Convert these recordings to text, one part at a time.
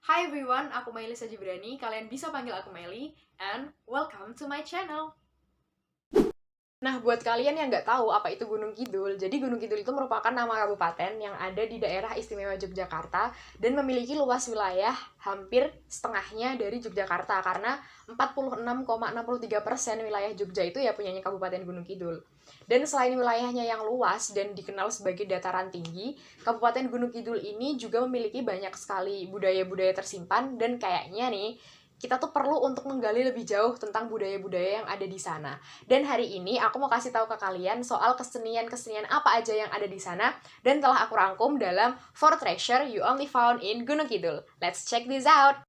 Hi everyone, aku Mailisa Jibrani. Kalian bisa panggil aku Meli, and welcome to my channel. Nah, buat kalian yang nggak tahu apa itu Gunung Kidul, jadi Gunung Kidul itu merupakan nama kabupaten yang ada di daerah istimewa Yogyakarta dan memiliki luas wilayah hampir setengahnya dari Yogyakarta karena 46,63% wilayah Jogja itu ya punyanya Kabupaten Gunung Kidul. Dan selain wilayahnya yang luas dan dikenal sebagai dataran tinggi, Kabupaten Gunung Kidul ini juga memiliki banyak sekali budaya-budaya tersimpan dan kayaknya nih kita tuh perlu untuk menggali lebih jauh tentang budaya-budaya yang ada di sana. Dan hari ini aku mau kasih tahu ke kalian soal kesenian-kesenian apa aja yang ada di sana dan telah aku rangkum dalam 4 Treasure You Only Found in Gunung Kidul. Let's check this out.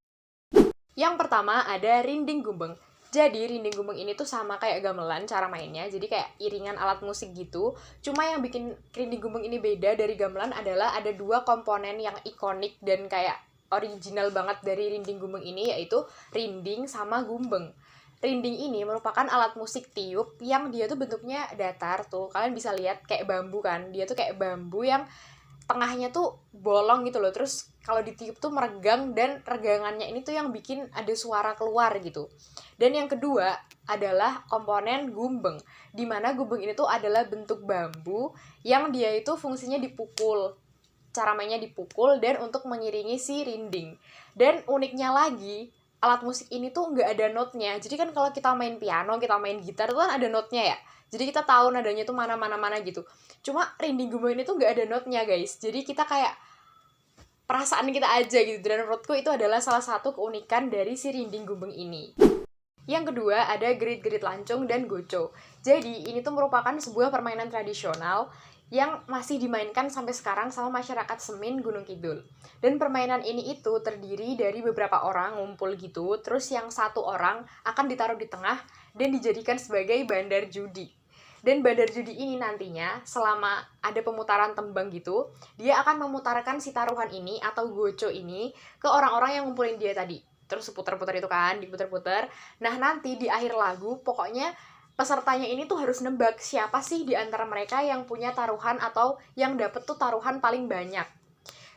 Yang pertama ada Rinding Gumbeng. Jadi Rinding Gumbeng ini tuh sama kayak gamelan cara mainnya, jadi kayak iringan alat musik gitu. Cuma yang bikin Rinding Gumbeng ini beda dari gamelan adalah ada dua komponen yang ikonik dan kayak original banget dari Rinding Gumbeng ini, yaitu rinding sama gumbeng. Rinding ini merupakan alat musik tiup yang dia tuh bentuknya datar tuh. Kalian bisa lihat kayak bambu kan. Dia tuh kayak bambu yang tengahnya tuh bolong gitu loh. Terus kalau ditiup tuh meregang dan regangannya ini tuh yang bikin ada suara keluar gitu. Dan yang kedua adalah komponen gumbeng. Dimana gumbeng ini tuh adalah bentuk bambu yang dia itu fungsinya dipukul. Cara mainnya dipukul dan untuk mengiringi si rinding. Dan uniknya lagi, alat musik ini tuh nggak ada notnya. Jadi kan kalau kita main piano, kita main gitar tuh kan ada notnya ya. Jadi kita tahu nadanya tuh mana gitu. Cuma rinding gumbang ini tuh nggak ada notnya guys. Jadi kita kayak perasaan kita aja gitu. Dan menurutku itu adalah salah satu keunikan dari si rinding gumbang ini. Yang kedua ada gerit-gerit lancung dan goco. Jadi ini tuh merupakan sebuah permainan tradisional yang masih dimainkan sampai sekarang sama masyarakat Semin Gunung Kidul. Dan permainan ini itu terdiri dari beberapa orang ngumpul gitu, terus yang satu orang akan ditaruh di tengah dan dijadikan sebagai bandar judi. Dan bandar judi ini nantinya selama ada pemutaran tembang gitu, dia akan memutarkan si taruhan ini atau goco ini ke orang-orang yang ngumpulin dia tadi. Terus putar-putar itu kan, diputar-putar. Nah nanti di akhir lagu, pokoknya pesertanya ini tuh harus nebak siapa sih di antara mereka yang punya taruhan atau yang dapet tuh taruhan paling banyak.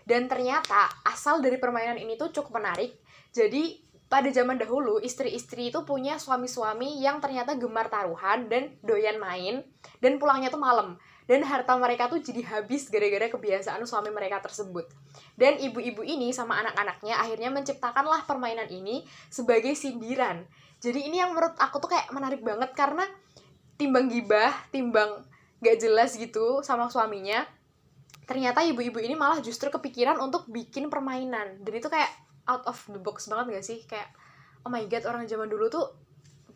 Dan ternyata asal dari permainan ini tuh cukup menarik. Jadi pada zaman dahulu istri-istri itu punya suami-suami yang ternyata gemar taruhan dan doyan main dan pulangnya tuh malam. Dan harta mereka tuh jadi habis gara-gara kebiasaan suami mereka tersebut. Dan ibu-ibu ini sama anak-anaknya akhirnya menciptakanlah permainan ini sebagai sindiran. Jadi ini yang menurut aku tuh kayak menarik banget karena timbang gibah, timbang gak jelas gitu sama suaminya, ternyata ibu-ibu ini malah justru kepikiran untuk bikin permainan. Dan itu kayak out of the box banget gak sih? Kayak oh my god, orang zaman dulu tuh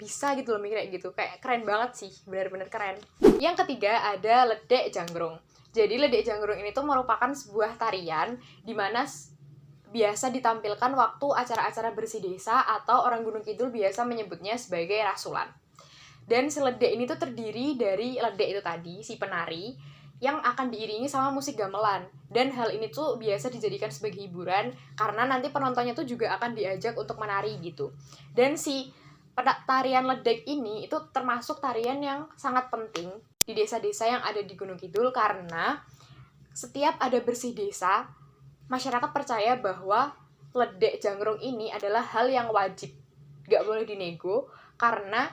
bisa gitu loh mikir kayak gitu. Kayak keren banget sih, benar-benar keren. Yang ketiga ada Ledek Janggrung. Jadi Ledek Janggrung ini tuh merupakan sebuah tarian dimana biasa ditampilkan waktu acara-acara bersih desa atau orang Gunung Kidul biasa menyebutnya sebagai rasulan. Dan si ledek ini tuh terdiri dari ledek itu tadi, si penari, yang akan diiringi sama musik gamelan. Dan hal ini tuh biasa dijadikan sebagai hiburan karena nanti penontonnya tuh juga akan diajak untuk menari gitu. Dan si tarian ledek ini itu termasuk tarian yang sangat penting di desa-desa yang ada di Gunung Kidul karena setiap ada bersih desa, masyarakat percaya bahwa ledek janggrung ini adalah hal yang wajib, gak boleh dinego, karena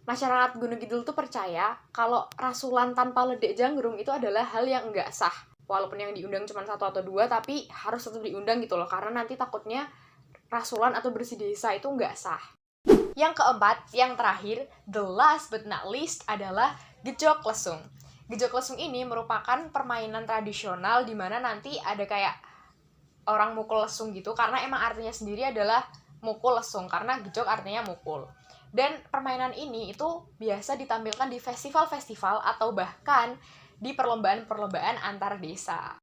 masyarakat Gunung Kidul tuh percaya kalau rasulan tanpa ledek janggrung itu adalah hal yang enggak sah. Walaupun yang diundang cuma satu atau dua, tapi harus tetap diundang gitu loh, karena nanti takutnya rasulan atau bersih desa itu enggak sah. Yang keempat, yang terakhir, the last but not least adalah gejok lesung. Gejok lesung ini merupakan permainan tradisional di mana nanti ada kayak orang mukul lesung gitu, karena emang artinya sendiri adalah mukul lesung, karena gejok artinya mukul. Dan permainan ini itu biasa ditampilkan di festival-festival atau bahkan di perlombaan-perlombaan antar desa.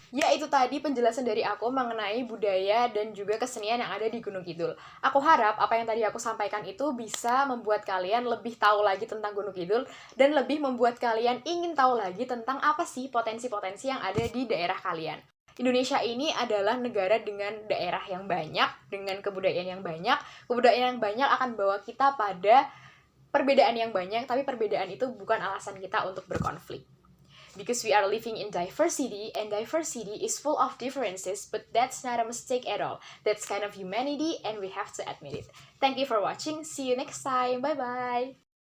Ya, itu tadi penjelasan dari aku mengenai budaya dan juga kesenian yang ada di Gunung Kidul. Aku harap apa yang tadi aku sampaikan itu bisa membuat kalian lebih tahu lagi tentang Gunung Kidul dan lebih membuat kalian ingin tahu lagi tentang apa sih potensi-potensi yang ada di daerah kalian. Indonesia ini adalah negara dengan daerah yang banyak, dengan kebudayaan yang banyak. Kebudayaan yang banyak akan bawa kita pada perbedaan yang banyak, tapi perbedaan itu bukan alasan kita untuk berkonflik. because we are living in diversity, and diversity is full of differences, but that's not a mistake at all. That's kind of humanity, and we have to admit it. Thank you for watching. See you next time. Bye bye.